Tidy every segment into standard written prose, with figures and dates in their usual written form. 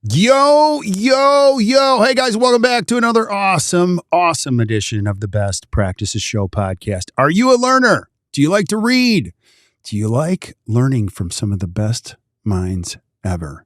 Yo, yo, yo. Hey, guys, welcome back to another awesome edition of the Best Practices Show podcast. Are you a learner? Do you like to read? Do you like learning from some of the best minds ever?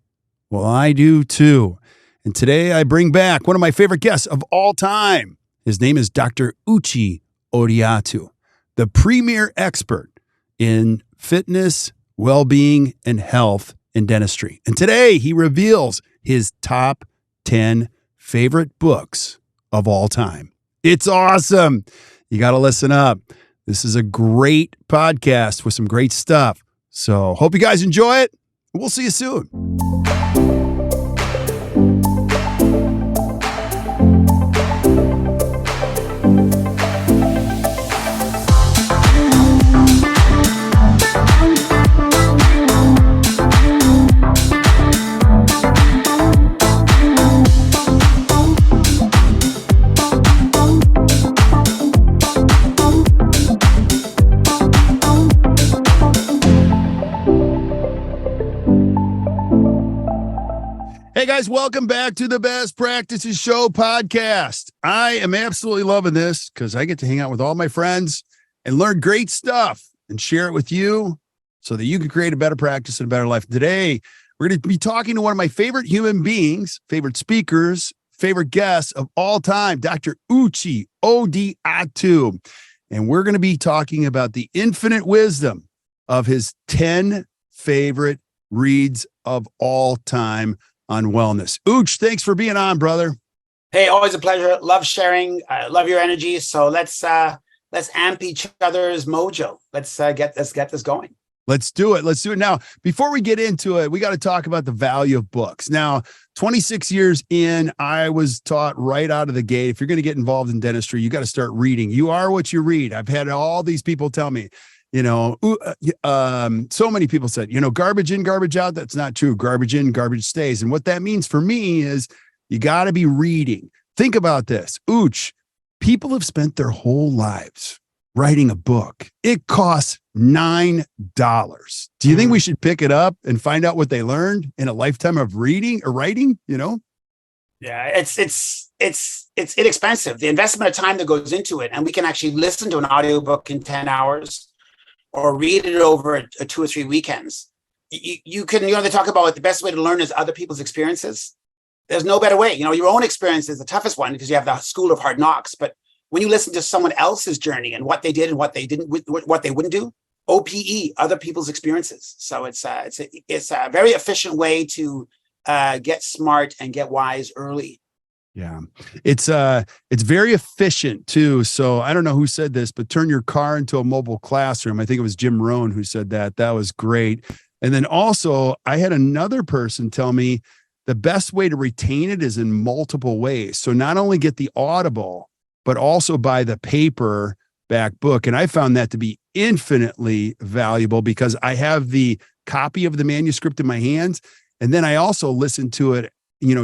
Well, I do too. And today I bring back one of my favorite guests of all time. His name is Dr. Uche Odiatu, the premier expert in fitness, well-being, and health in dentistry. And today he reveals his top 10 favorite books of all time. It's awesome. You got to listen up. This is a great podcast with some great stuff. So hope you guys enjoy it. We'll see you soon. Hey guys, welcome back to the Best Practices Show podcast. I am absolutely loving this because I get to hang out with all my friends and learn great stuff and share it with you so that you can create a better practice and a better life. Today, we're going to be talking to one of my favorite human beings, favorite speakers, favorite guests of all time, Dr. Uche Odiatu. And we're going to be talking about the infinite wisdom of his 10 favorite reads of all time on wellness. Uche, thanks for being on, brother. Hey, always a pleasure. Love sharing. Love your energy. So let's amp each other's mojo. Let's get this going. Let's do it. Let's do it. Now, before we get into it, we got to talk about the value of books. Now, 26 years in, I was taught right out of the gate, if you're going to get involved in dentistry, you got to start reading. You are what you read. I've had all these people tell me, so many people said, garbage in, garbage out. That's not true. Garbage in, garbage stays. And what that means for me is you got to be reading. Think about this. Uche, people have spent their whole lives writing a book. It costs $9. Do you think we should pick it up and find out what they learned in a lifetime of reading or writing? Yeah, it's inexpensive. The investment of time that goes into it, and we can actually listen to an audiobook in 10 hours. Or read it over 2 or 3 weekends. You can, they talk about the best way to learn is other people's experiences. There's no better way. Your own experience is the toughest one because you have the school of hard knocks. But when you listen to someone else's journey and what they did and what they didn't, what they wouldn't do, OPE, other people's experiences. So it's a very efficient way to get smart and get wise early. Yeah, it's very efficient too. So I don't know who said this, but turn your car into a mobile classroom. I think it was Jim Rohn who said that. That was great. And then also I had another person tell me the best way to retain it is in multiple ways. So not only get the Audible, but also buy the paperback book. And I found that to be infinitely valuable because I have the copy of the manuscript in my hands. And then I also listen to it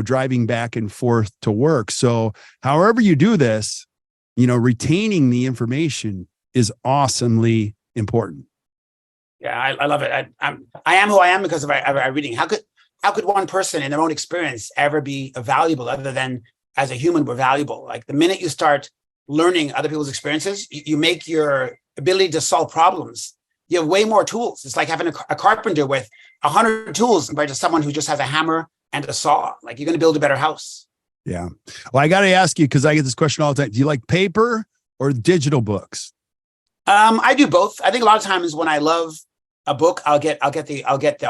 driving back and forth to work. So however you do this, retaining the information is awesomely important. Yeah, I love it. I am who I am because of our reading. How could one person in their own experience ever be valuable other than as a human we're valuable? Like the minute you start learning other people's experiences, you make your ability to solve problems. You have way more tools. It's like having a carpenter with 100 tools compared to someone who just has a hammer and a saw. Like you're going to build a better house. Yeah. Well, I got to ask you, because I get this question all the time. Do you like paper or digital books? I do both. I think a lot of times when I love a book, I'll get the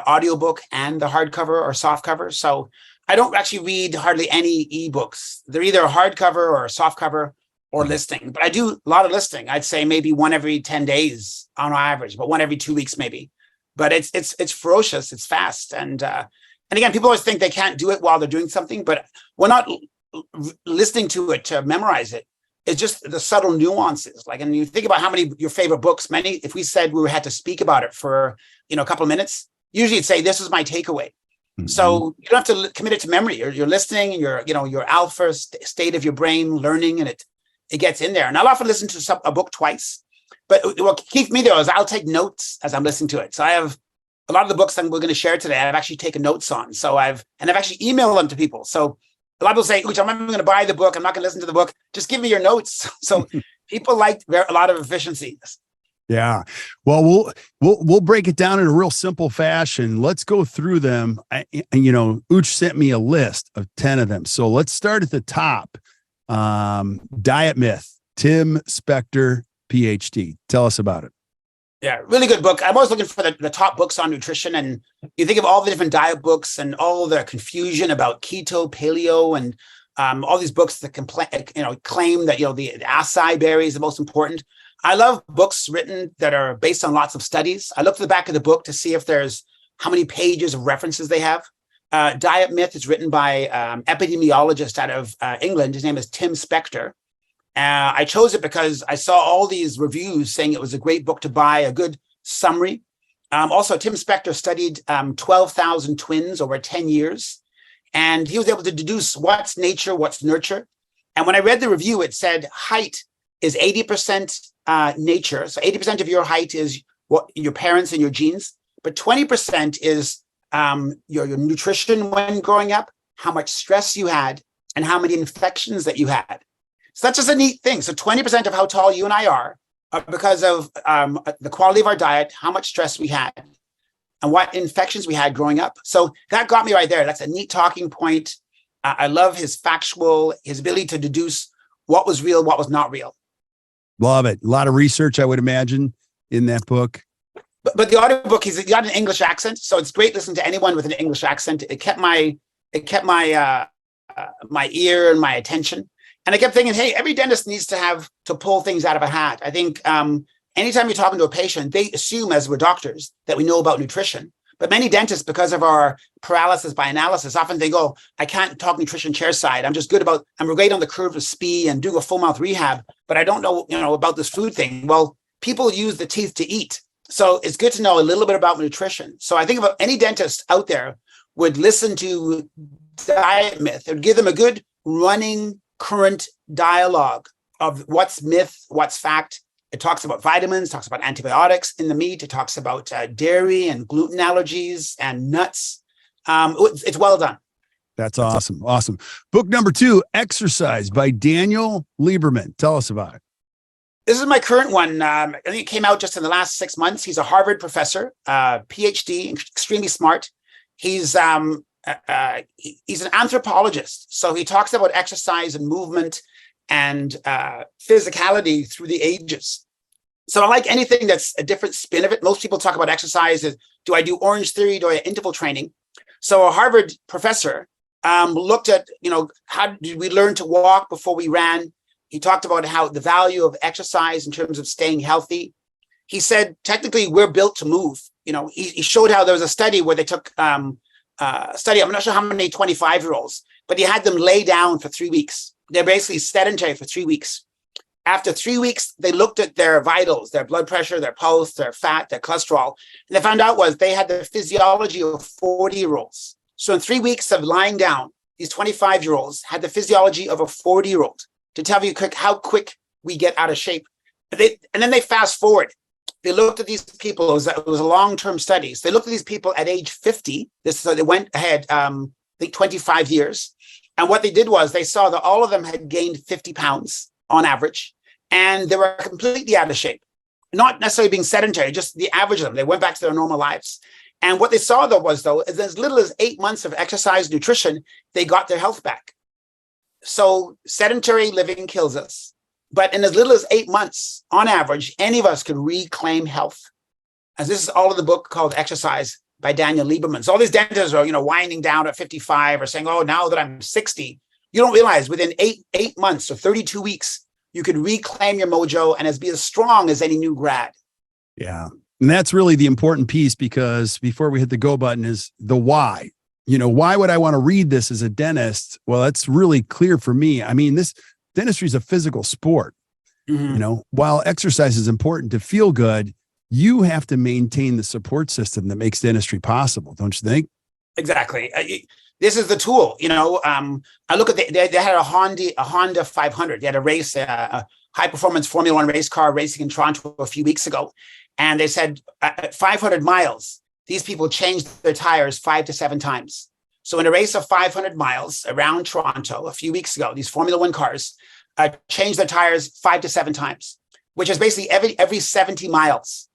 audiobook and the hardcover or soft cover. So I don't actually read hardly any ebooks. They're either a hardcover or a soft cover or listing. But I do a lot of listing. I'd say maybe one every 10 days on average, but one every 2 weeks maybe. But it's ferocious. It's fast. And again, people always think they can't do it while they're doing something, but we're not listening to it to memorize it. It's just the subtle nuances. Like, and you think about how many your favorite books, if we said we had to speak about it for, a couple of minutes, usually it'd say, this is my takeaway. Mm-hmm. So you don't have to commit it to memory. You're listening and your alpha state of your brain learning, and it gets in there. And I'll often listen to a book twice, but what keeps me there is I'll take notes as I'm listening to it. So I have a lot of the books that we're going to share today, I've actually taken notes on. So I've actually emailed them to people. So a lot of people say, Uche, I'm not going to buy the book. I'm not going to listen to the book. Just give me your notes. So people like a lot of efficiency. Yeah. Well, we'll break it down in a real simple fashion. Let's go through them. Uche sent me a list of 10 of them. So let's start at the top. Diet Myth, Tim Spector, PhD. Tell us about it. Yeah, really good book. I'm always looking for the top books on nutrition. And you think of all the different diet books and all the confusion about keto, paleo, and all these books that claim that, the acai berry is the most important. I love books written that are based on lots of studies. I look to the back of the book to see if there's how many pages of references they have. Diet Myth is written by epidemiologist out of England. His name is Tim Spector. I chose it because I saw all these reviews saying it was a great book to buy, a good summary. Also, Tim Spector studied 12,000 twins over 10 years, and he was able to deduce what's nature, what's nurture. And when I read the review, it said height is 80% nature. So 80% of your height is what your parents and your genes, but 20% is your nutrition when growing up, how much stress you had, and how many infections that you had. So that's just a neat thing. So 20% of how tall you and I are because of the quality of our diet, how much stress we had, and what infections we had growing up. So that got me right there. That's a neat talking point. I love his ability to deduce what was real, what was not real. Love it. A lot of research, I would imagine, in that book. But the audiobook, he's got an English accent, so it's great listening to anyone with an English accent. It kept my ear and my attention. And I kept thinking, hey, every dentist needs to pull things out of a hat. I think anytime you're talking to a patient, they assume, as we're doctors, that we know about nutrition. But many dentists, because of our paralysis by analysis, often they go, I can't talk nutrition chairside. I'm great on the curve of SPE and do a full mouth rehab, but I don't know, about this food thing. Well, people use the teeth to eat. So it's good to know a little bit about nutrition. So I think about any dentist out there would listen to Diet Myth. It would give them a good running current dialogue of what's myth, what's fact. It talks about vitamins, talks about antibiotics in the meat. It talks about dairy and gluten allergies and nuts. It's well done. That's awesome. Awesome. Book number 2, Exercise by Daniel Lieberman. Tell us about it. This is my current one. I think it came out just in the last 6 months. He's a Harvard professor, PhD, extremely smart. He's an anthropologist. So he talks about exercise and movement and physicality through the ages. So I like anything that's a different spin of it. Most people talk about exercise as, do I do Orange Theory? Do I interval training? So a Harvard professor looked at, how did we learn to walk before we ran? He talked about how the value of exercise in terms of staying healthy. He said, technically, we're built to move. He showed how there was a study where they took I'm not sure how many 25-year-olds, but he had them lay down for 3 weeks. They're basically sedentary for 3 weeks. After 3 weeks, they looked at their vitals, their blood pressure, their pulse, their fat, their cholesterol. And they found out they had the physiology of 40-year-olds. So in 3 weeks of lying down, these 25-year-olds had the physiology of a 40-year-old, to tell you how quick we get out of shape. And then they fast forward. They looked at these people. It was a long-term study. So they looked at these people at age 50. So they went ahead, I think 25 years. And what they did was they saw that all of them had gained 50 pounds on average, and they were completely out of shape. Not necessarily being sedentary, just the average of them. They went back to their normal lives. And what they saw was as little as 8 months of exercise, nutrition, they got their health back. So sedentary living kills us. But in as little as 8 months, on average, any of us could reclaim health. As this is all of the book called Exercise by Daniel Lieberman. So all these dentists are, winding down at 55 or saying, oh, now that I'm 60, you don't realize within eight months or 32 weeks, you could reclaim your mojo and be as strong as any new grad. Yeah. And that's really the important piece, because before we hit the go button is the why. Why would I want to read this as a dentist? Well, that's really clear for me. I mean, this dentistry is a physical sport. Mm-hmm. While exercise is important to feel good, you have to maintain the support system that makes dentistry possible, don't you think? Exactly. This is the tool. I look at they had a Honda 500. They had a race, a high performance Formula One race car racing in Toronto a few weeks ago, and they said at 500 miles these people changed their tires 5 to 7 times. So in a race of 500 miles around Toronto a few weeks ago, these Formula One cars changed their tires 5 to 7 times, which is basically every 70 miles.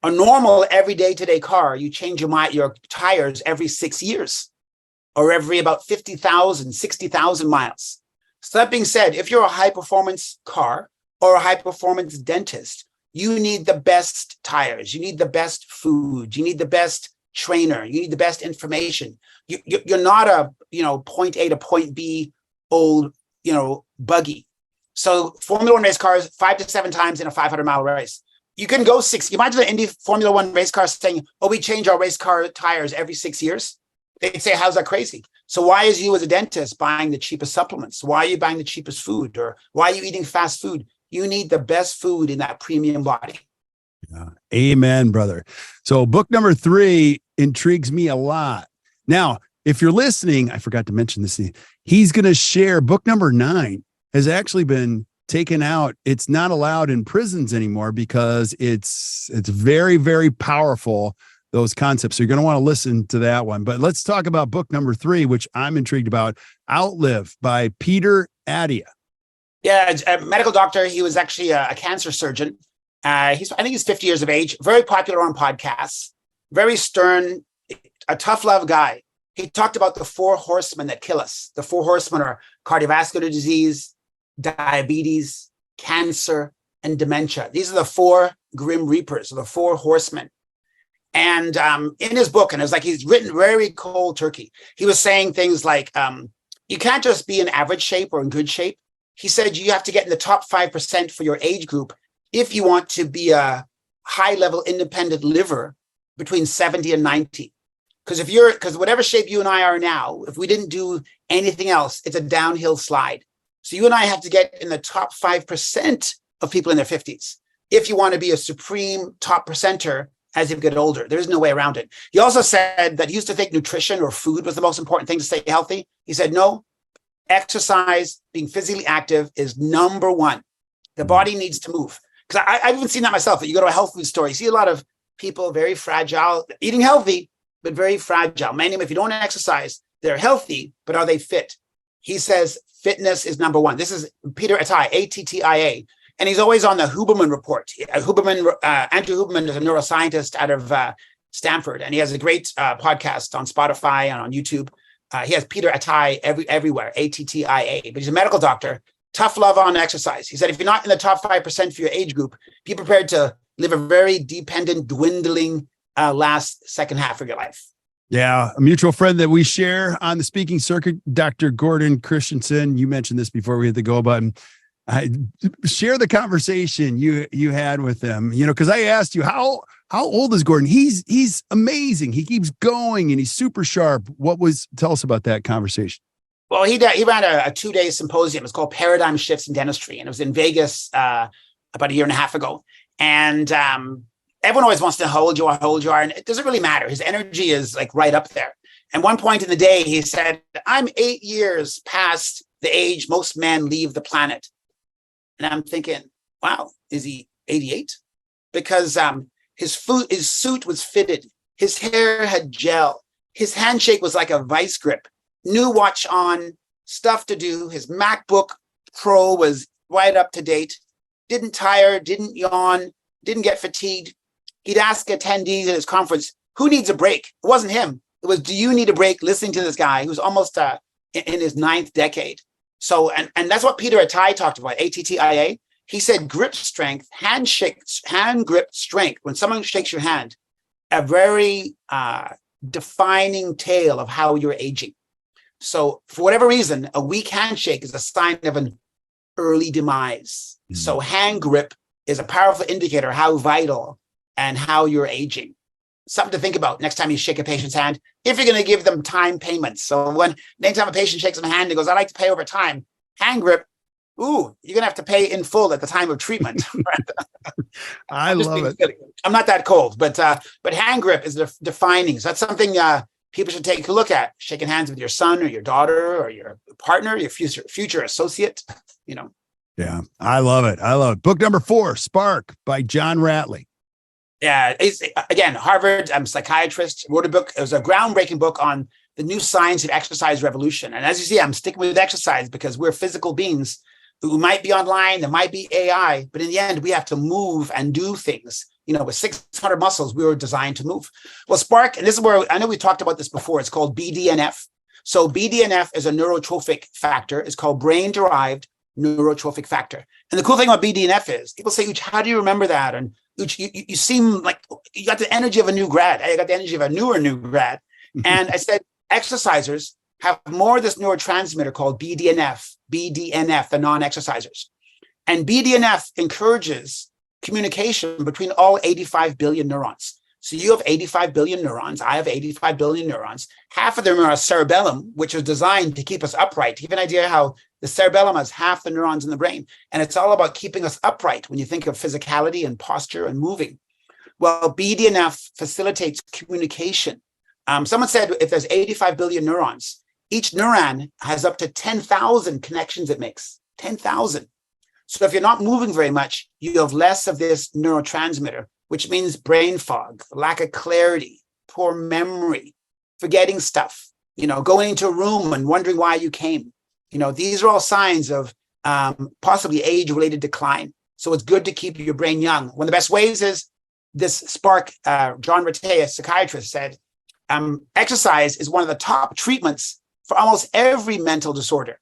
A normal everyday today car, you change your tires every 6 years or every about 50,000, 60,000 miles. So that being said, if you're a high performance car or a high performance dentist, you need the best tires, you need the best food, you need the best trainer, you need the best information. You're not a, point A to point B old, buggy. So Formula One race cars 5 to 7 times in a 500-mile race. You can go 6. You imagine the Indy Formula One race car saying, "Oh, we change our race car tires every 6 years." They'd say, "How's that crazy?" So why is you as a dentist buying the cheapest supplements? Why are you buying the cheapest food? Or why are you eating fast food? You need the best food in that premium body. Yeah. Amen, brother. So book number 3 intrigues me a lot. Now, if you're listening, I forgot to mention this. He's going to share book number 9 has actually been taken out. It's not allowed in prisons anymore because it's very, very powerful, those concepts. So you're going to want to listen to that one. But let's talk about book number 3, which I'm intrigued about, Outlive by Peter Attia. Yeah, a medical doctor. He was actually a cancer surgeon. I think he's 50 years of age, very popular on podcasts, very stern, a tough love guy. He talked about the 4 horsemen that kill us. The 4 horsemen are cardiovascular disease, diabetes, cancer, and dementia. These are the 4 grim reapers, the 4 horsemen. And in his book, and it was like he's written very cold turkey, he was saying things like, you can't just be in average shape or in good shape. He said you have to get in the top 5% for your age group if you want to be a high-level independent liver between 70 and 90. Because whatever shape you and I are now, if we didn't do anything else, it's a downhill slide. So you and I have to get in the top 5% of people in their 50s if you want to be a supreme top percenter as you get older. There is no way around it. He also said that he used to think nutrition or food was the most important thing to stay healthy. He said, no, exercise, being physically active is number 1. The body needs to move. Because I've even seen that myself. You go to a health food store, you see a lot of people very fragile, eating healthy, but very fragile. Many of them, if you don't exercise, they're healthy, but are they fit? He says fitness is number 1. This is Peter Attia, Attia. And he's always on the Huberman report. Andrew Huberman is a neuroscientist out of Stanford, and he has a great podcast on Spotify and on YouTube. He has Peter Attia everywhere, Attia, but he's a medical doctor. Tough love on exercise. He said, if you're not in the top 5% for your age group, be prepared to live a very dependent, dwindling last second half of your life. Yeah, a mutual friend that we share on the speaking circuit, Dr. Gordon Christensen. You mentioned this before we hit the go button. Share the conversation you had with him, because I asked you, how old is Gordon? He's amazing. He keeps going and he's super sharp. Tell us about that conversation. Well, he ran a 2-day symposium. It's called Paradigm Shifts in Dentistry. And it was in Vegas about a year and a half ago. And everyone always wants to know how old you are. And it doesn't really matter. His energy is like right up there. And one point in the day, he said, I'm 8 years past the age most men leave the planet. And I'm thinking, wow, is he 88? Because his suit was fitted. His hair had gel. His handshake was like a vice grip. New watch on, stuff to do. His MacBook Pro was right up to date. Didn't tire, didn't yawn, didn't get fatigued. He'd ask attendees at his conference, who needs a break? It wasn't him. It was, do you need a break listening to this guy who's almost in his 9th decade? So, and that's what Peter Attia talked about, Attia. He said grip strength, hand grip strength, when someone shakes your hand, a very defining tale of how you're aging. So for whatever reason, a weak handshake is a sign of an early demise. Mm-hmm. So hand grip is a powerful indicator how vital and how you're aging. Something to think about next time you shake a patient's hand, if you're going to give them time payments. So anytime a patient shakes my hand and goes, I like to pay over time, hand grip, you're going to have to pay in full at the time of treatment. I love it. Silly. I'm not that cold, but hand grip is defining. So that's something people should take a look at. Shaking hands with your son or your daughter or your partner, your future associate, Yeah, I love it. Book number 4, Spark by John Ratey. Yeah, again, Harvard psychiatrist, wrote a book. It was a groundbreaking book on the new science of exercise revolution. And as you see, I'm sticking with exercise because we're physical beings who might be online, there might be AI, but in the end, we have to move and do things. With 600 muscles, we were designed to move. Well, Spark, and this is where I know we talked about this before, it's called BDNF. So BDNF is a neurotrophic factor. It's called brain-derived neurotrophic factor. And the cool thing about BDNF is people say, Uche, how do you remember that? And Uche, you seem like you got the energy of a new grad. I got the energy of a new grad. And I said, exercisers have more of this neurotransmitter called BDNF, the non-exercisers. And BDNF encourages communication between all 85 billion neurons. So you have 85 billion neurons. I have 85 billion neurons. Half of them are a cerebellum, which was designed to keep us upright. To give you an idea how the cerebellum has half the neurons in the brain. And it's all about keeping us upright when you think of physicality and posture and moving. Well, BDNF facilitates communication. Someone said if there's 85 billion neurons, each neuron has up to 10,000 connections it makes, 10,000. So if you're not moving very much, you have less of this neurotransmitter, which means brain fog, lack of clarity, poor memory, forgetting stuff, going into a room and wondering why you came. These are all signs of possibly age-related decline. So it's good to keep your brain young. One of the best ways is this Spark, John Ratey, a psychiatrist, said, exercise is one of the top treatments for almost every mental disorder.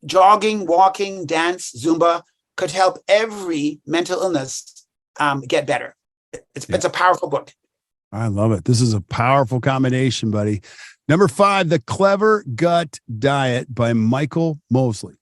Jogging, walking, dance, Zumba could help every mental illness get better. It's a powerful book. I love it. This is a powerful combination, buddy. Number 5, The Clever Gut Diet by Michael Mosley.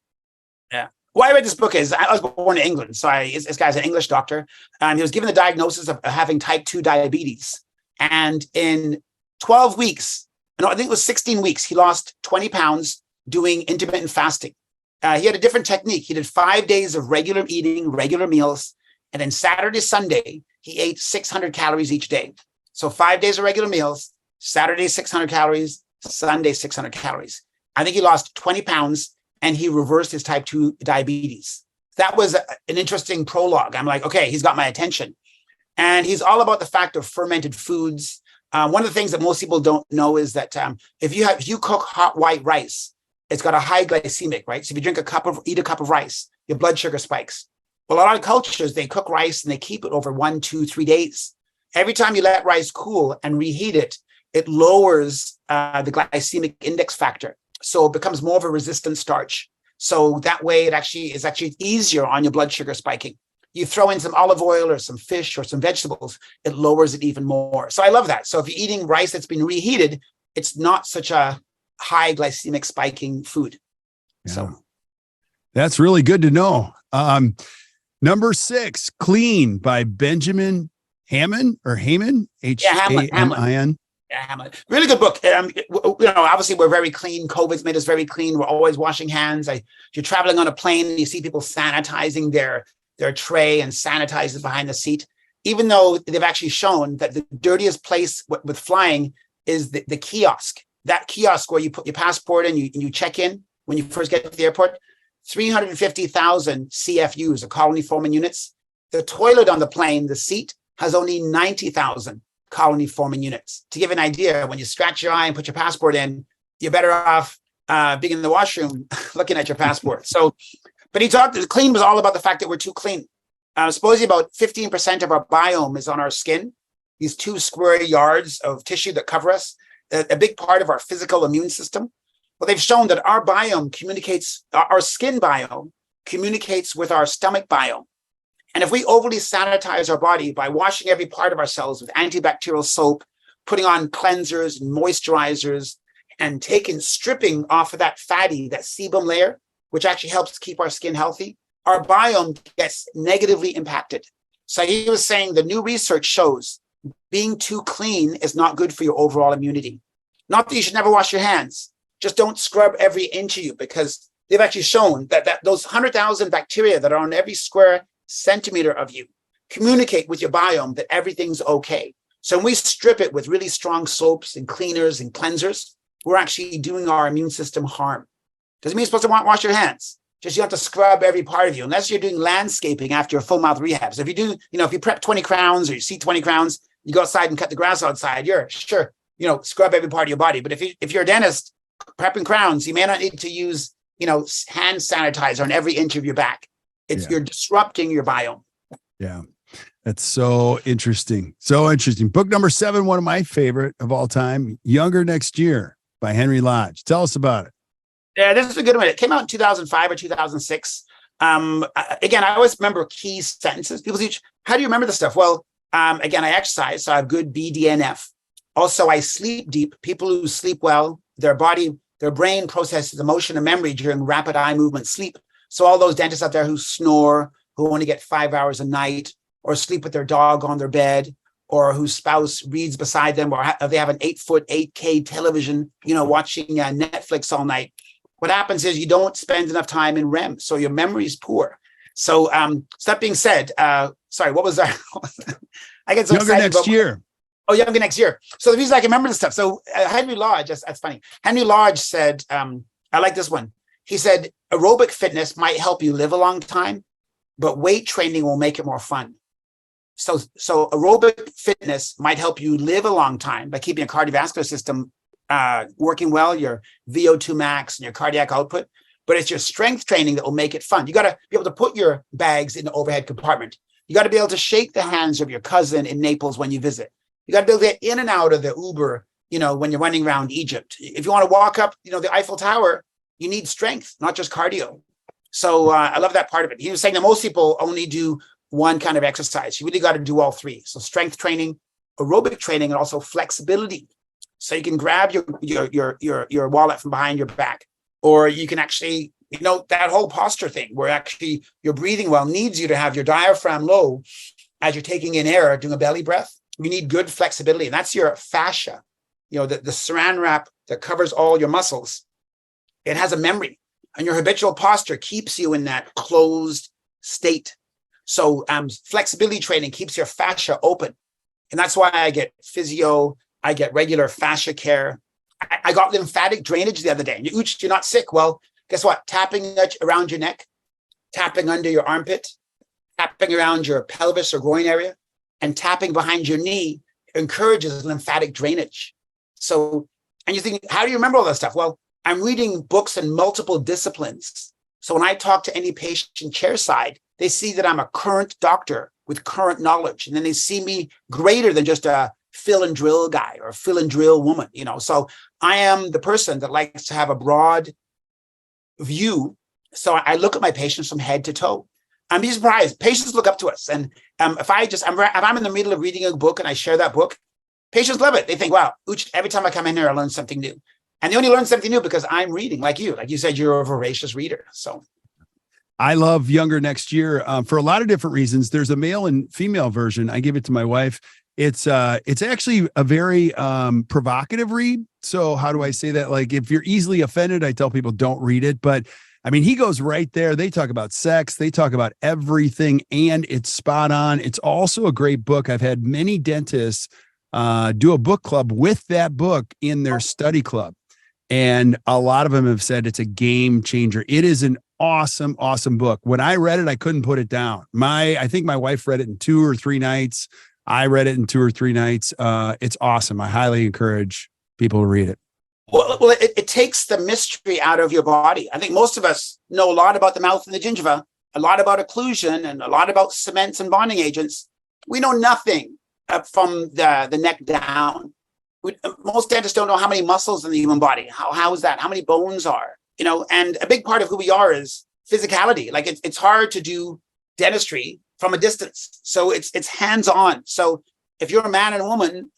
Yeah. Why I read this book is I was born in England. So this guy's an English doctor. He was given the diagnosis of having type 2 diabetes. And in 12 weeks, no, I think it was 16 weeks, he lost 20 pounds doing intermittent fasting. He had a different technique. He did 5 days of regular eating, regular meals. And then Saturday, Sunday, he ate 600 calories each day. So 5 days of regular meals, Saturday, 600 calories, Sunday, 600 calories. I think he lost 20 pounds and he reversed his type 2 diabetes. That was an interesting prologue. I'm like, okay, he's got my attention. And he's all about the fact of fermented foods. One of the things that most people don't know is that if you cook hot white rice, it's got a high glycemic, right? So if you eat a cup of rice, your blood sugar spikes. Well, a lot of cultures, they cook rice and they keep it over 1, 2, 3 days. Every time you let rice cool and reheat it, it lowers the glycemic index factor. So it becomes more of a resistant starch. So that way it is actually easier on your blood sugar spiking. You throw in some olive oil or some fish or some vegetables, it lowers it even more. So I love that. So if you're eating rice that's been reheated, it's not such a high glycemic spiking food. Yeah. So that's really good to know. Number 6, Clean by Benjamin Hamblin or Heyman, Hamin. Yeah, Hamblin. Really good book. Obviously we're very clean. COVID's made us very clean. We're always washing hands. You're traveling on a plane and you see people sanitizing their tray and sanitize it behind the seat, even though they've actually shown that the dirtiest place with flying is the kiosk. That kiosk where you put your passport in, you check in when you first get to the airport, 350,000 CFUs, or colony forming units. The toilet on the plane, the seat, has only 90,000 colony forming units. To give an idea, when you scratch your eye and put your passport in, you're better off being in the washroom looking at your passport. But he talked, Clean was all about the fact that we're too clean. Supposedly about 15% of our biome is on our skin, these 2 square yards of tissue that cover us, a big part of our physical immune system. Well, they've shown that our biome communicates, our skin biome communicates with our stomach biome. And if we overly sanitize our body by washing every part of ourselves with antibacterial soap, putting on cleansers and moisturizers, and stripping off of that sebum layer, which actually helps keep our skin healthy, our biome gets negatively impacted. So he was saying the new research shows being too clean is not good for your overall immunity. Not that you should never wash your hands. Just don't scrub every inch of you, because they've actually shown that those 100,000 bacteria that are on every square centimeter of you communicate with your biome that everything's okay. So when we strip it with really strong soaps and cleaners and cleansers, we're actually doing our immune system harm. Doesn't mean you're supposed to wash your hands. Just you have to scrub every part of you, unless you're doing landscaping after your full mouth rehab. So if you do, if you prep 20 crowns or you see 20 crowns, you go outside and cut the grass outside, you're sure, scrub every part of your body. But if you're a dentist prepping crowns, you may not need to use, hand sanitizer on every inch of your back. You're disrupting your biome. Yeah. That's so interesting. So interesting. Book number 7, one of my favorite of all time, Younger Next Year by Henry Lodge. Tell us about it. Yeah, this is a good one. It came out in 2005 or 2006. Again, I always remember key sentences. People say, how do you remember this stuff? Well, again, I exercise, so I have good BDNF. Also, I sleep deep. People who sleep well, their brain processes emotion and memory during rapid eye movement sleep. So all those dentists out there who snore, who only get 5 hours a night, or sleep with their dog on their bed, or whose spouse reads beside them, or they have an 8-foot 8K television, watching Netflix all night. What happens is you don't spend enough time in REM, so your memory is poor. So, that being said, sorry, what was that? I get so Younger excited Next Year. Oh, Younger Next Year. So the reason I can remember this stuff. So Henry Lodge, that's funny. Henry Lodge said, I like this one. He said, aerobic fitness might help you live a long time, but weight training will make it more fun. So aerobic fitness might help you live a long time by keeping your cardiovascular system working well, your VO2 max and your cardiac output, but it's your strength training that will make it fun. You got to be able to put your bags in the overhead compartment. You got to be able to shake the hands of your cousin in Naples when you visit. You got to be able to get in and out of the Uber, when you're running around Egypt. If you want to walk up, the Eiffel Tower, you need strength, not just cardio. So I love that part of it. He was saying that most people only do one kind of exercise. You really got to do all three. So strength training, aerobic training, and also flexibility. So you can grab your wallet from behind your back, or you can actually, that whole posture thing where actually your breathing well needs you to have your diaphragm low as you're taking in air, doing a belly breath. You need good flexibility, and that's your fascia, the saran wrap that covers all your muscles. It has a memory, and your habitual posture keeps you in that closed state. So flexibility training keeps your fascia open. And that's why I get physio, I get regular fascia care. I got lymphatic drainage the other day. Uche, you're not sick. Well, guess what? Tapping around your neck, tapping under your armpit, tapping around your pelvis or groin area, and tapping behind your knee encourages lymphatic drainage. So, and you think, how do you remember all that stuff? Well, I'm reading books in multiple disciplines. So when I talk to any patient chairside, they see that I'm a current doctor with current knowledge. And then they see me greater than just a fill and drill guy or a fill and drill woman, So I am the person that likes to have a broad view. So I look at my patients from head to toe. I'm be surprised. Patients look up to us. And if I'm in the middle of reading a book and I share that book, patients love it. They think, wow, Uche, every time I come in here, I learn something new. And they only learn something new because I'm reading like you. Like you said, you're a voracious reader. So I love Younger Next Year for a lot of different reasons. There's a male and female version. I give it to my wife. It's actually a very provocative read. So how do I say that? Like if you're easily offended, I tell people don't read it. But I mean, he goes right there. They talk about sex. They talk about everything, and it's spot on. It's also a great book. I've had many dentists do a book club with that book in their study club. And a lot of them have said it's a game changer. It is an awesome, awesome book. When I read it, I couldn't put it down. I think my wife read it in 2 or 3 nights. I read it in 2 or 3 nights. It's awesome. I highly encourage people to read it. Well, it takes the mystery out of your body. I think most of us know a lot about the mouth and the gingiva, a lot about occlusion, and a lot about cements and bonding agents. We know nothing from the neck down. Most dentists don't know how many muscles in the human body. How is that? How many bones are? And a big part of who we are is physicality. Like it's hard to do dentistry from a distance. So it's hands-on. So if you're a man and a woman,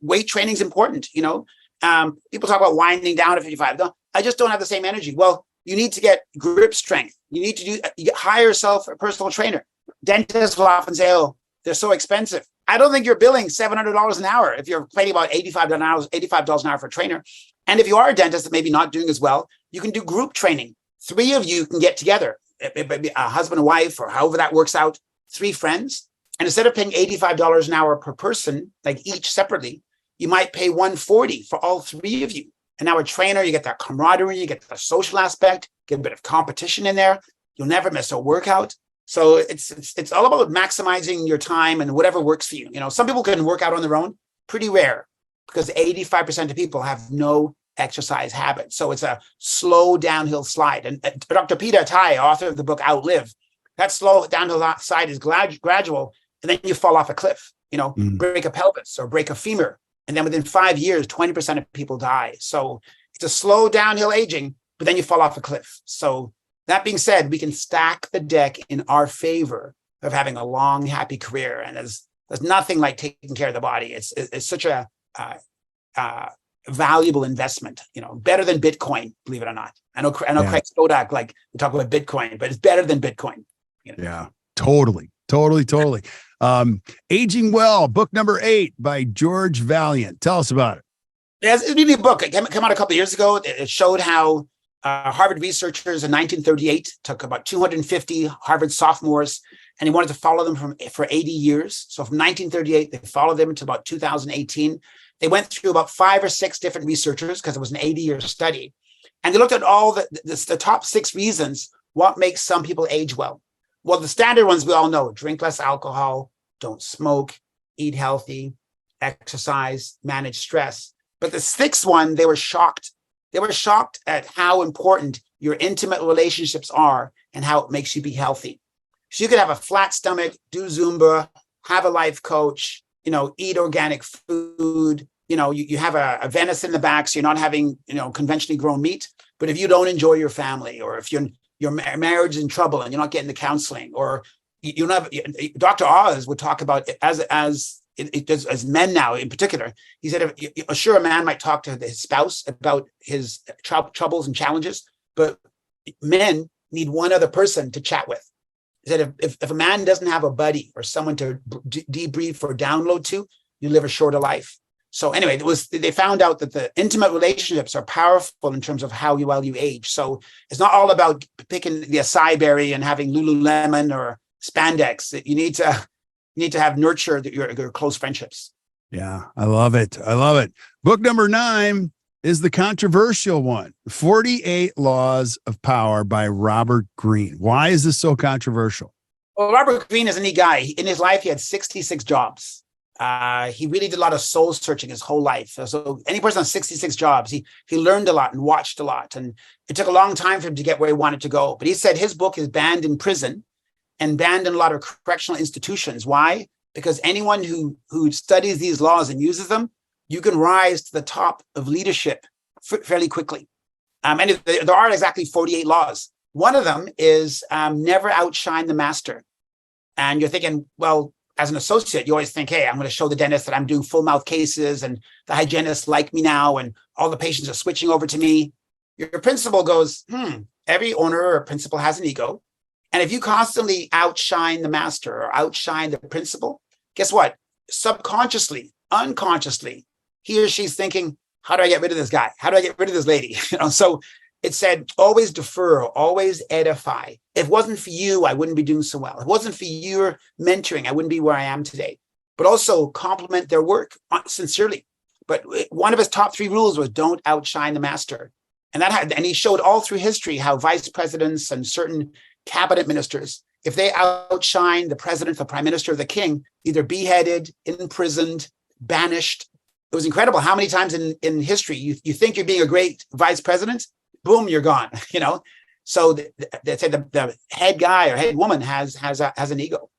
weight training is important. People talk about winding down at 55. No, I just don't have the same energy. Well, you need to get grip strength. You need to hire yourself a personal trainer. Dentists will often say, oh, they're so expensive. I don't think you're billing $700 an hour if you're paying about $85 an hour for a trainer. And if you are a dentist that maybe not doing as well, you can do group training. 3 of you can get together, a husband and wife, or however that works out, 3 friends. And instead of paying $85 an hour per person, like each separately, you might pay $140 for all 3 of you. And now a trainer, you get that camaraderie, you get the social aspect, get a bit of competition in there. You'll never miss a workout. So it's all about maximizing your time and whatever works for you. You know, some people can work out on their own, pretty rare, because 85% of people have no exercise habit. So it's a slow downhill slide. And Dr. Peter Attia, author of the book Outlive, that slow downhill slide is gradual, and then you fall off a cliff, you know, break a pelvis or break a femur. And then within 5 years, 20% of people die. So it's a slow downhill aging, but then you fall off a cliff. So that being said, we can stack the deck in our favor of having a long, happy career. And there's nothing like taking care of the body. It's such a valuable investment, you know, better than Bitcoin, believe it or not. I know Craig Stodak, like we talk about Bitcoin, but it's better than Bitcoin. You know? Yeah, totally. Aging Well, book number 8 by George Vaillant. Tell us about it. Yeah, it's really a book. It came out a couple of years ago. It showed how Harvard researchers in 1938 took about 250 Harvard sophomores, and he wanted to follow them for 80 years. So from 1938, they followed them to about 2018. They went through about 5 or 6 different researchers because it was an 80-year study. And they looked at all the top 6 reasons what makes some people age well. Well, the standard ones we all know: drink less alcohol, don't smoke, eat healthy, exercise, manage stress. But the 6th one, they were shocked. They were shocked at how important your intimate relationships are and how it makes you be healthy. So you could have a flat stomach, do Zumba, have a life coach, you know, eat organic food, you know, you have a venison in the back, so you're not having, you know, conventionally grown meat. But if you don't enjoy your family, or if your marriage is in trouble and you're not getting the counseling, or you know, Dr. Oz would talk about it as men now in particular. He said, sure, a man might talk to his spouse about his troubles and challenges, but men need one other person to chat with. He said, if a man doesn't have a buddy or someone to debrief or download to, you live a shorter life. So anyway, they found out that the intimate relationships are powerful in terms of how well you age. So it's not all about picking the acai berry and having Lululemon or spandex. You need to have nurture your close friendships. Yeah, I love it. Book number 9 is the controversial one, 48 Laws of Power by Robert Greene. Why is this so controversial? Well, Robert Greene is a neat guy. In his life, he had 66 jobs. He really did a lot of soul searching his whole life. So any person on 66 jobs, he learned a lot and watched a lot. And it took a long time for him to get where he wanted to go. But he said his book is banned in prison and banned in a lot of correctional institutions. Why? Because anyone who studies these laws and uses them, you can rise to the top of leadership fairly quickly. And there are exactly 48 laws. One of them is never outshine the master. And you're thinking, well, as an associate, you always think, hey, I'm going to show the dentist that I'm doing full mouth cases and the hygienists like me now and all the patients are switching over to me. Your principal goes, every owner or principal has an ego. And if you constantly outshine the master or outshine the principal, guess what? Subconsciously, unconsciously, he or she's thinking, how do I get rid of this guy? How do I get rid of this lady? So it said, always defer, always edify. If it wasn't for you, I wouldn't be doing so well. If it wasn't for your mentoring, I wouldn't be where I am today. But also compliment their work sincerely. But one of his top 3 rules was don't outshine the master. And he showed all through history how vice presidents and certain cabinet ministers, if they outshine the president, the prime minister, the king, either beheaded, imprisoned, banished. It was incredible how many times in history you think you're being a great vice president, boom, you're gone. So they say the head guy or head woman has an ego.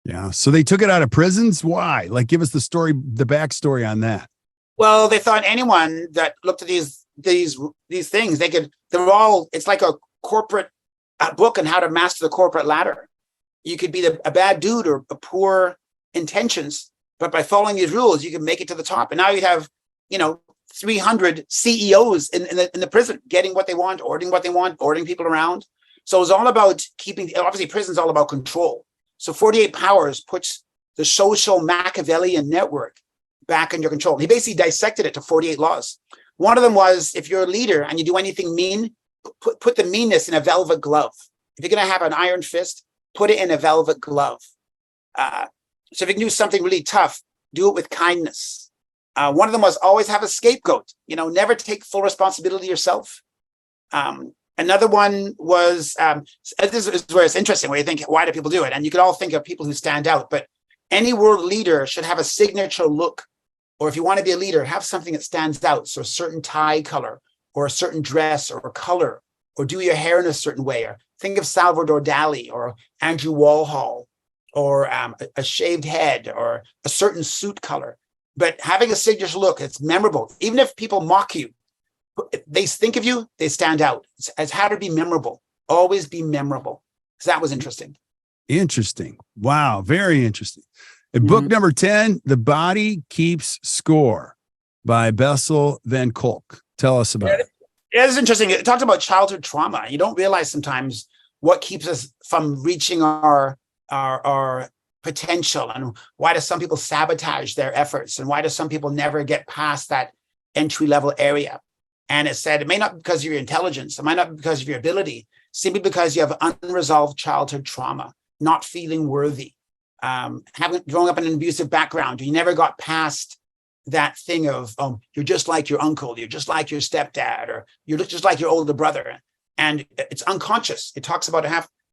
Yeah. So they took it out of prisons. Why? Like, give us the backstory on that. Well, they thought anyone that looked at these things, it's like a corporate book on how to master the corporate ladder. You could be a bad dude or a poor intentions, but by following these rules, you can make it to the top. And now you have, 300 CEOs in the prison getting what they want, ordering people around. So it's all about obviously prison's all about control. So 48 Powers puts the social Machiavellian network back in your control. He basically dissected it to 48 laws. One of them was, if you're a leader and you do anything mean, put the meanness in a velvet glove. If you're going to have an iron fist, put it in a velvet glove. So if you can do something really tough, do it with kindness. One of them was always have a scapegoat, never take full responsibility yourself. Another one was, this is where it's interesting, where you think, why do people do it? And you could all think of people who stand out, but any world leader should have a signature look. Or if you want to be a leader, have something that stands out. So a certain tie color, or a certain dress, or a color, or do your hair in a certain way. Or think of Salvador Dali, or Andrew Warhol, or a shaved head, or a certain suit color. But having a signature look, it's memorable. Even if people mock you, they think of you, they stand out. It's how to be memorable. Always be memorable. So that was interesting. Interesting. Wow. Very interesting. Book number 10, The Body Keeps Score by Bessel Van Kolk. Tell us about it. It's interesting. It talked about childhood trauma. You don't realize sometimes what keeps us from reaching our potential, and why do some people sabotage their efforts, and why do some people never get past that entry level area. And it said it may not be because of your intelligence, it might not be because of your ability, simply because you have unresolved childhood trauma, not feeling worthy, growing up in an abusive background. You never got past that thing of you're just like your uncle, you're just like your stepdad, or you're just like your older brother. And it's unconscious. It talks about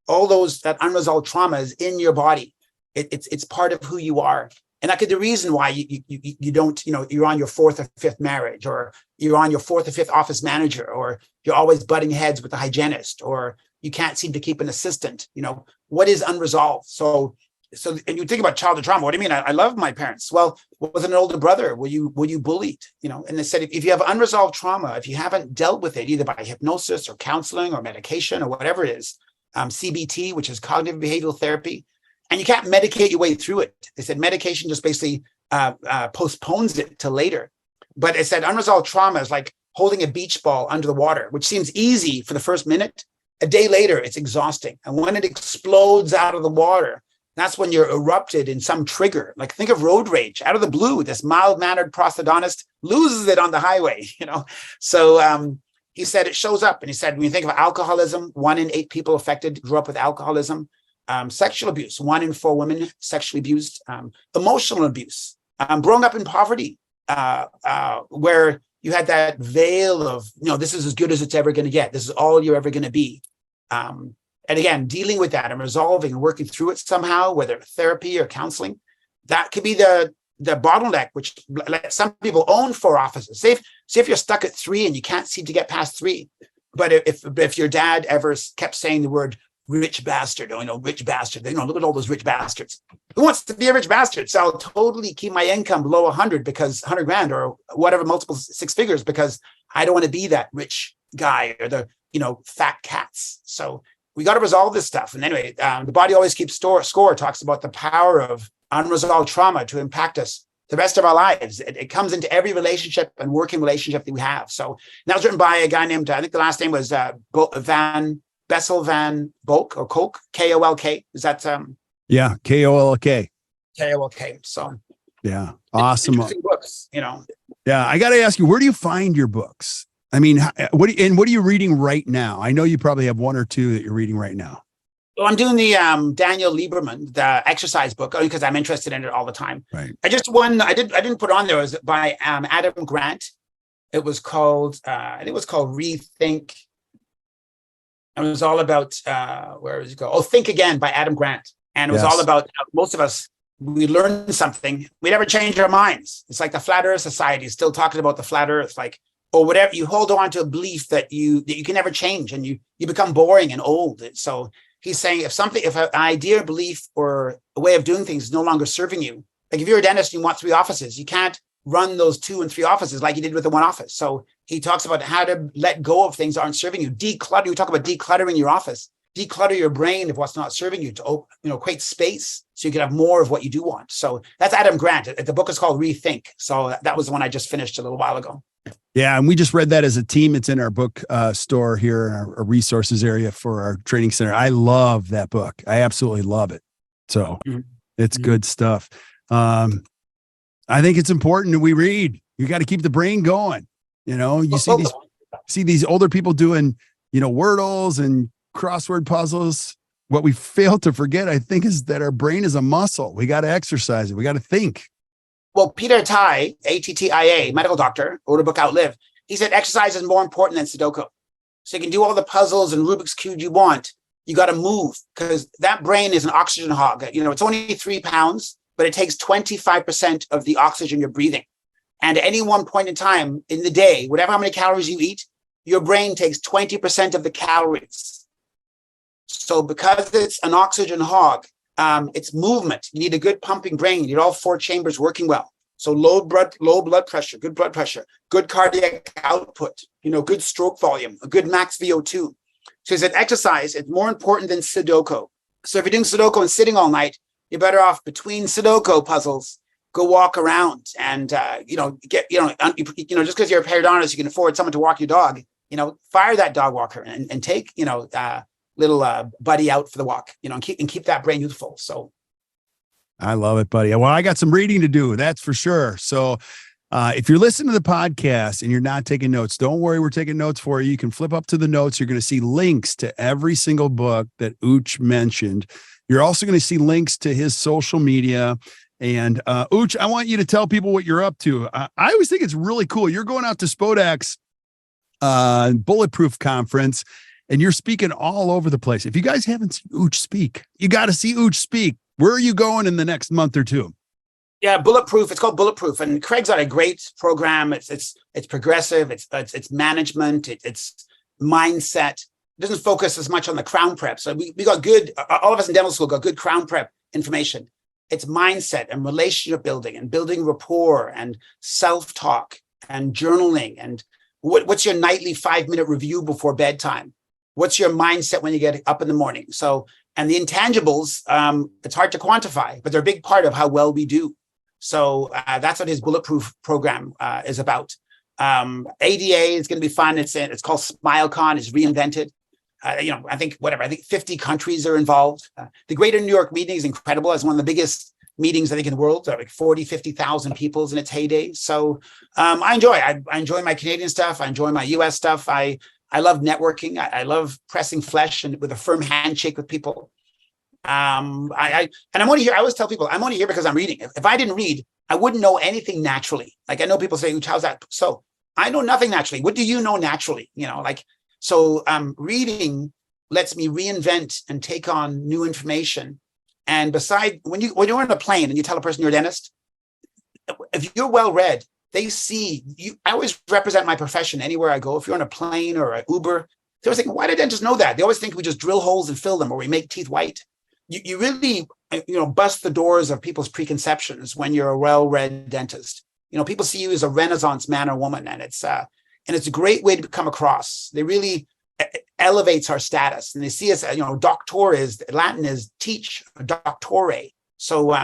all that unresolved trauma is in your body. It's part of who you are. And that could be the reason why you don't, you're on your fourth or fifth marriage, or you're on your fourth or fifth office manager, or you're always butting heads with the hygienist, or you can't seem to keep an assistant. What is unresolved? So and you think about childhood trauma. What do you mean? I love my parents. Well, with an older brother, were you bullied? And they said, if you have unresolved trauma, if you haven't dealt with it either by hypnosis or counseling or medication or whatever it is, CBT, which is cognitive behavioral therapy, and you can't medicate your way through it. They said medication just basically postpones it to later. But it said unresolved trauma is like holding a beach ball under the water, which seems easy for the first minute. A day later, it's exhausting. And when it explodes out of the water, that's when you're erupted in some trigger. Like think of road rage. Out of the blue, this mild-mannered prosthodontist loses it on the highway, So he said it shows up. And he said, when you think of alcoholism, 1 in 8 people affected grew up with alcoholism. Sexual abuse, 1 in 4 women sexually abused. Emotional abuse, growing up in poverty, where you had that veil of, this is as good as it's ever going to get. This is all you're ever going to be. And again, dealing with that and resolving and working through it somehow, whether therapy or counseling, that could be the bottleneck, which some people own 4 offices. Say if you're stuck at 3 and you can't seem to get past 3. But if your dad ever kept saying the word rich bastard, rich bastard, look at all those rich bastards. Who wants to be a rich bastard? So I'll totally keep my income below 100 because 100 grand or whatever, multiple 6 figures, because I don't want to be that rich guy or the, fat cats. So we got to resolve this stuff. And anyway, The Body Always Keeps Score talks about the power of unresolved trauma to impact us the rest of our lives. It comes into every relationship and working relationship that we have. So that was written by a guy named, I think the last name was Bessel Van Kolk, or Kolk, Kolk. Is that Yeah, Kolk. Kolk. So yeah, awesome. Interesting books, Yeah, I got to ask you, where do you find your books? I mean, what are you reading right now? I know you probably have 1 or 2 that you're reading right now. Well, I'm doing the Daniel Lieberman, the exercise book, because I'm interested in it all the time. Right. I didn't put on there, it was by Adam Grant. It was called, I think it was called Rethink. And it was all about, where does it go? Oh, Think Again by Adam Grant. And it was all about, most of us, we learn something, we never change our minds. It's like the Flat Earth Society is still talking about the Flat Earth, like, or whatever. You hold on to a belief that you can never change, and you become boring and old. So he's saying if an idea, belief, or a way of doing things is no longer serving you, like if you're a dentist and you want 3 offices, you can't run those 2 and 3 offices like you did with the 1 office. So he talks about how to let go of things that aren't serving you. Declutter. We talk about decluttering your office. Declutter your brain of what's not serving you to create space so you can have more of what you do want. So that's Adam Grant. The book is called Rethink. So that was the one I just finished a little while ago. Yeah, and we just read that as a team. It's in our book store here in our resources area for our training center. I love that book. I absolutely love it. So it's good stuff. I think it's important that we read. You got to keep the brain going. You see these older people doing, Wordles and crossword puzzles. What we fail to forget, I think, is that our brain is a muscle. We got to exercise it. We got to think. Well, Peter Attia, Attia, medical doctor, wrote a book, Outlive. He said exercise is more important than Sudoku. So you can do all the puzzles and Rubik's Cube you want. You got to move because that brain is an oxygen hog. It's only 3 pounds, but it takes 25% of the oxygen you're breathing. And at any one point in time in the day, whatever how many calories you eat, your brain takes 20% of the calories. So because it's an oxygen hog, it's movement. You need a good pumping brain. You need all 4 chambers working well. So low blood pressure, good cardiac output, good stroke volume, a good max VO2. So he said exercise is more important than Sudoku. So if you're doing Sudoku and sitting all night, you're better off between Sudoku puzzles, go walk around and, just because you're a periodontist, you can afford someone to walk your dog, fire that dog walker and take, little buddy out for the walk, and keep that brain youthful. So. I love it, buddy. Well, I got some reading to do. That's for sure. So if you're listening to the podcast and you're not taking notes, don't worry. We're taking notes for you. You can flip up to the notes. You're going to see links to every single book that Uche mentioned. You're also going to see links to his social media. And Uche, I want you to tell people what you're up to. I always think it's really cool. You're going out to Spodak's Bulletproof Conference, and you're speaking all over the place. If you guys haven't seen Uche speak, you got to see Uche speak. Where are you going in the next month or two? Yeah, Bulletproof. It's called Bulletproof, and Craig's got a great program. It's progressive. It's management. It's mindset. It doesn't focus as much on the crown prep. So we got good. All of us in dental school got good crown prep information. It's mindset and relationship building and building rapport and self-talk and journaling and what's your nightly 5-minute review before bedtime? What's your mindset when you get up in the morning? So, and the intangibles, it's hard to quantify, but they're a big part of how well we do. So that's what his Bulletproof program is about. ADA is going to be fun. It's called SmileCon. It's reinvented. I think 50 countries are involved. The Greater New York meeting is incredible. It's one of the biggest meetings, I think, in the world. Like 50,000 people in its heyday. So I enjoy my Canadian stuff. I enjoy my US stuff. I love networking. I love pressing flesh and with a firm handshake with people. And I'm only here. I always tell people I'm only here because I'm reading. If I didn't read, I wouldn't know anything naturally. Like I know people say, how's that? So I know nothing naturally. What do you know naturally? So reading lets me reinvent and take on new information. And when you're on a plane and you tell a person you're a dentist, if you're well read, they see you. I always represent my profession anywhere I go. If you're on a plane or an Uber, they always think, why do dentists know that? They always think we just drill holes and fill them or we make teeth white. You really, bust the doors of people's preconceptions when you're a well-read dentist. People see you as a Renaissance man or woman, and it's a great way to come across. They really elevates our status, and they see us. Doctor is Latin is teach, doctore. So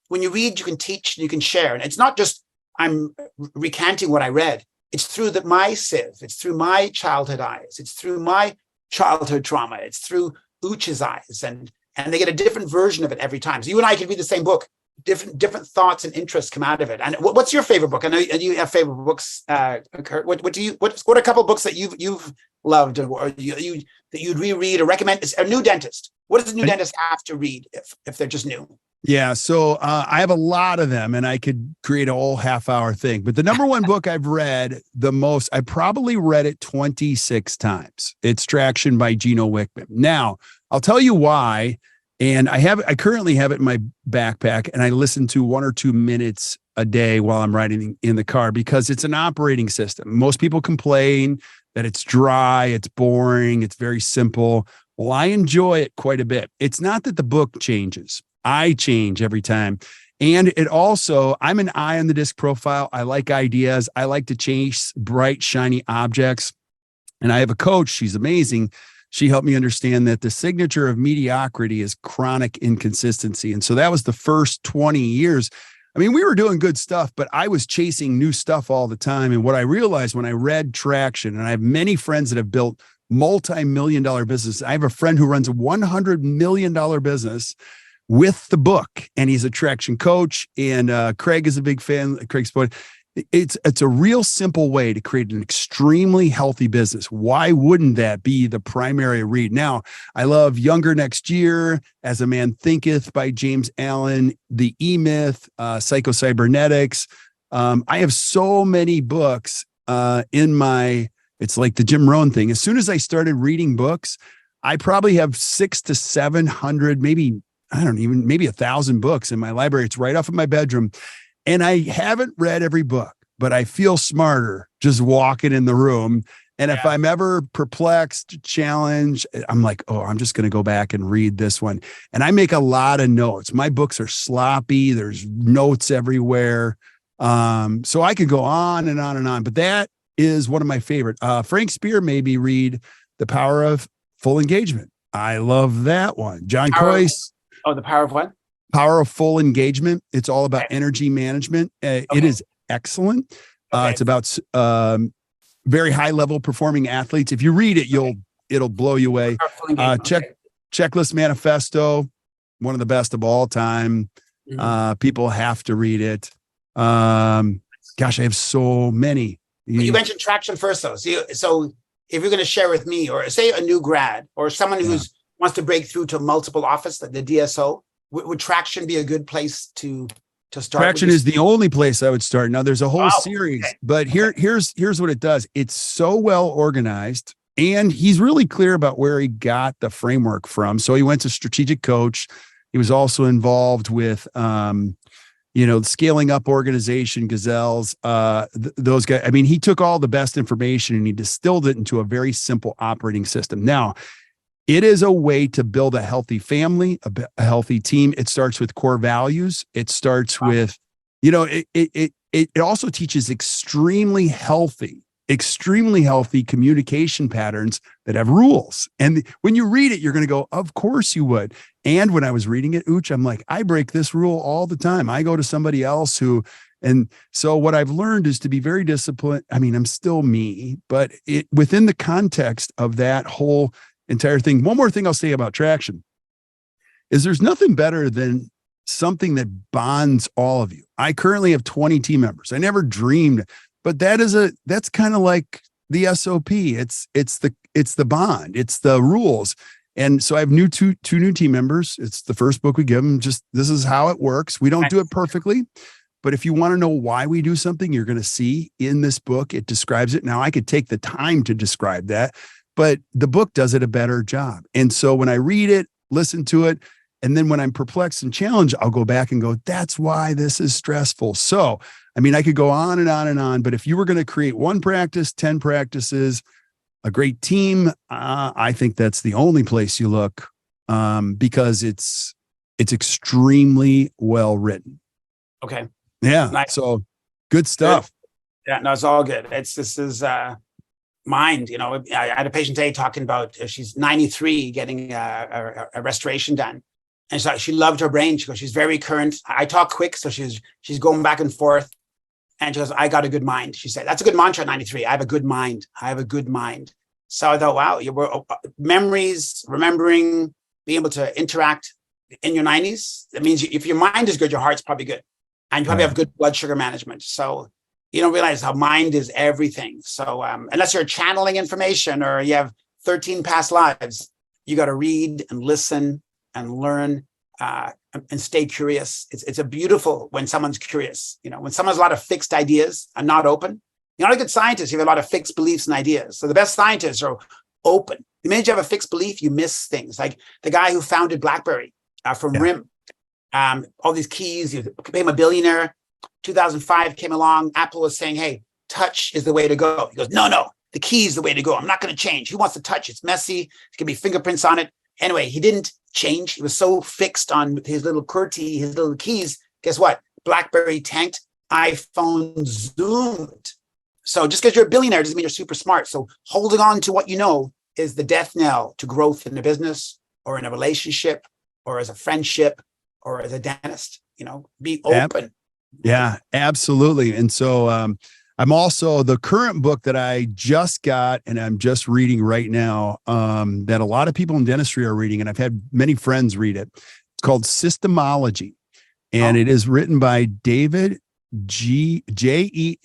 when you read, you can teach, and you can share, and it's not just I'm recanting what I read. It's through my sieve. It's through my childhood eyes. It's through my childhood trauma. It's through Uche's eyes, and they get a different version of it every time. So you and I could read the same book. Different thoughts and interests come out of it. And what's your favorite book? I know you have favorite books. Kurt. What are a couple of books that you've loved or that you'd reread or recommend? Is a new dentist. What does a new dentist have to read if they're just new? Yeah, so I have a lot of them, and I could create a whole half-hour thing. But the number one book I've read the most, I probably read it 26 times. It's Traction by Gino Wickman. Now, I'll tell you why. And I currently have it in my backpack, and I listen to 1 or 2 minutes a day while I'm riding in the car because it's an operating system. Most people complain that it's dry, it's boring, it's very simple. Well, I enjoy it quite a bit. It's not that the book changes. I change every time. And it also, I'm an eye on the disc profile. I like ideas. I like to chase bright, shiny objects. And I have a coach. She's amazing. She helped me understand that the signature of mediocrity is chronic inconsistency. And so that was the first 20 years. I mean, we were doing good stuff, but I was chasing new stuff all the time. And what I realized when I read Traction, and I have many friends that have built multi-million-dollar businesses. I have a friend who runs a $100 million business with the book, and he's a traction coach. And Craig is a big fan. Craig Spode. it's a real simple way to create an extremely healthy business. Why wouldn't that be the primary read? Now, I love Younger Next Year, As a Man Thinketh by James Allen, The E-Myth, Psycho-Cybernetics. I have so many books in my, it's like the Jim Rohn thing. As soon as I started reading books, I probably have 600 to 700, maybe 1,000 books in my library. It's right off of my bedroom. And I haven't read every book, but I feel smarter just walking in the room. And if I'm ever perplexed, challenged, I'm like, oh, I'm just going to go back and read this one. And I make a lot of notes. My books are sloppy. There's notes everywhere. So I could go on and on and on, but that is one of my favorite. Frank Spear made me read The Power of Full Engagement. I love that one. John Coyce. The Power of what? Power of Full Engagement. It's all about energy management. It is excellent. It's about very high level performing athletes. If you read it, it'll blow you away. Checklist Manifesto, one of the best of all time. People have to read it. Gosh, I have so many. You mentioned traction first, though. So if you're going to share with me, or say a new grad, or someone who's wants to break through to multiple office, the DSO, would traction be a good place to start? Traction is the only place I would start. Now there's a whole series, but here's what it does. It's so well organized, and he's really clear about where he got the framework from. So he went to Strategic Coach. He was also involved with, scaling up organization, Gazelles, those guys. I mean, he took all the best information and he distilled it into a very simple operating system. Now, it is a way to build a healthy family, a healthy team. It starts with core values. It starts with, it also teaches extremely healthy communication patterns that have rules. And when you read it, you're going to go, of course you would. And when I was reading it, Uche, I'm like, I break this rule all the time. I go to somebody else and so what I've learned is to be very disciplined. I mean, I'm still me, but within the context of that whole entire thing. One more thing I'll say about traction is there's nothing better than something that bonds all of you. I currently have 20 team members. I never dreamed, but that's kind of like the SOP. It's the bond. It's the rules. And so I have two new team members. It's the first book we give them. Just, this is how it works. We don't do it perfectly, but if you want to know why we do something, you're going to see in this book, it describes it. Now I could take the time to describe that, but the book does it a better job. And so when I read it, listen to it, and then when I'm perplexed and challenged, I'll go back and go, that's why this is stressful. So, I mean, I could go on and on and on, but if you were going to create one practice, 10 practices, a great team, I think that's the only place you look, because it's extremely well written. Okay. Yeah. Nice. So good stuff. Good. Yeah, no, it's all good. This is mind. I had a patient today talking about she's 93 getting a restoration done, and so she loved her brain. She goes, she's very current. I talk quick, so she's going back and forth, and she goes, I got a good mind. She said, that's a good mantra at 93. I have a good mind. I have a good mind. So I thought, wow, you were memories, remembering, being able to interact in your 90s. That means if your mind is good, your heart's probably good, and you probably have good blood sugar management. So you don't realize how mind is everything. So unless you're channeling information or you have 13 past lives, you got to read and listen and learn and stay curious. It's a beautiful when someone's curious. When someone has a lot of fixed ideas and not open, you're not a good scientist. You have a lot of fixed beliefs and ideas. So the best scientists are open. The minute you have a fixed belief, you miss things. Like the guy who founded BlackBerry from RIM, all these keys, he became a billionaire. 2005 came along. Apple was saying, hey, touch is the way to go. He goes, no, the key is the way to go. I'm not going to change. Who wants to touch? It's messy. There can be fingerprints on it. Anyway, he didn't change. He was so fixed on his little QWERTY, his little keys. Guess what? BlackBerry tanked. iPhone zoomed. So just because you're a billionaire doesn't mean you're super smart. So holding on to what you know is the death knell to growth in a business or in a relationship or as a friendship or as a dentist. Be open. Yeah, absolutely. And so I'm also, the current book that I just got and I'm just reading right now, that a lot of people in dentistry are reading, and I've had many friends read it. It's called Systemology, and it is written by David Genyns.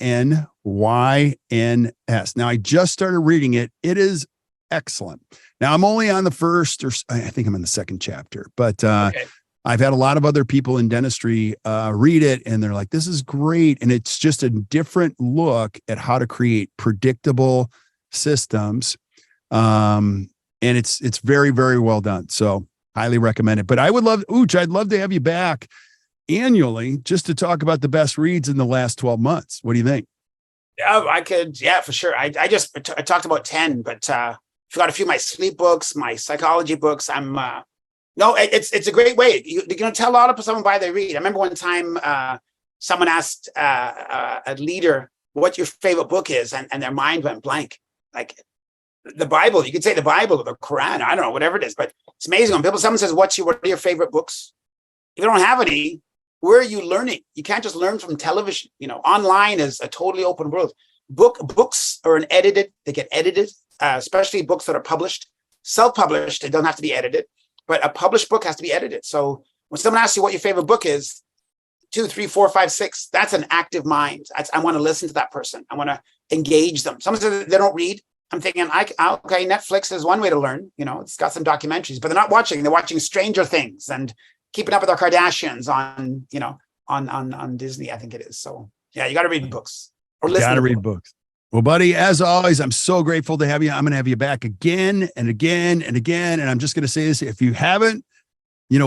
Now, I just started reading it. It is excellent. Now, I'm only on the first, or I think I'm in the second chapter, but Okay. I've had a lot of other people in dentistry read it, and they're like, this is great. And it's just a different look at how to create predictable systems. And it's very, very well done. So highly recommend it. But I would love, Uche, I'd love to have you back annually just to talk about the best reads in the last 12 months. What do you think? Yeah, I could. Yeah, for sure. I talked about 10, but I've got a few of my sleep books, my psychology books. No, it's a great way. You're going to tell a lot of someone why they read. I remember one time someone asked a leader what your favorite book is, and their mind went blank. Like the Bible, you could say the Bible or the Quran, I don't know, whatever it is, but it's amazing when someone says, what are your favorite books? If you don't have any, where are you learning? You can't just learn from television. Online is a totally open world. Books are they get edited, especially books that are published. Self-published, they don't have to be edited, but a published book has to be edited. So when someone asks you what your favorite book is, 2, 3, 4, 5, 6, that's an active mind. I want to listen to that person. I want to engage them. Someone says they don't read. I'm thinking, okay, Netflix is one way to learn. It's got some documentaries, but they're not watching. They're watching Stranger Things and Keeping Up with Our Kardashians on Disney, I think it is. So yeah, you got to read books or listen. Got to read books. Well, buddy, as always, I'm so grateful to have you. I'm going to have you back again and again and again. And I'm just going to say this: if you haven't,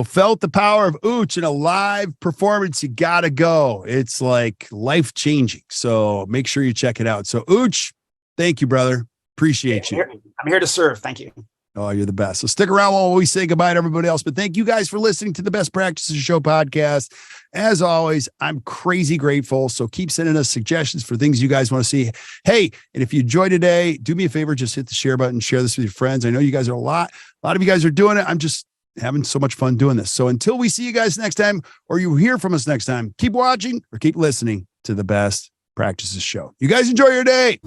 felt the power of Uche in a live performance, you got to go. It's like life changing. So make sure you check it out. So Uche, thank you, brother. Appreciate you. I'm here to serve. Thank you. Oh, you're the best. So stick around while we say goodbye to everybody else. But thank you guys for listening to the Best Practices Show podcast. As always, I'm crazy grateful. So keep sending us suggestions for things you guys want to see. Hey, and if you enjoyed today, do me a favor, just hit the share button, share this with your friends. I know you guys are a lot of you guys are doing it. I'm just having so much fun doing this. So until we see you guys next time, or you hear from us next time, keep watching or keep listening to the Best Practices Show. You guys enjoy your day.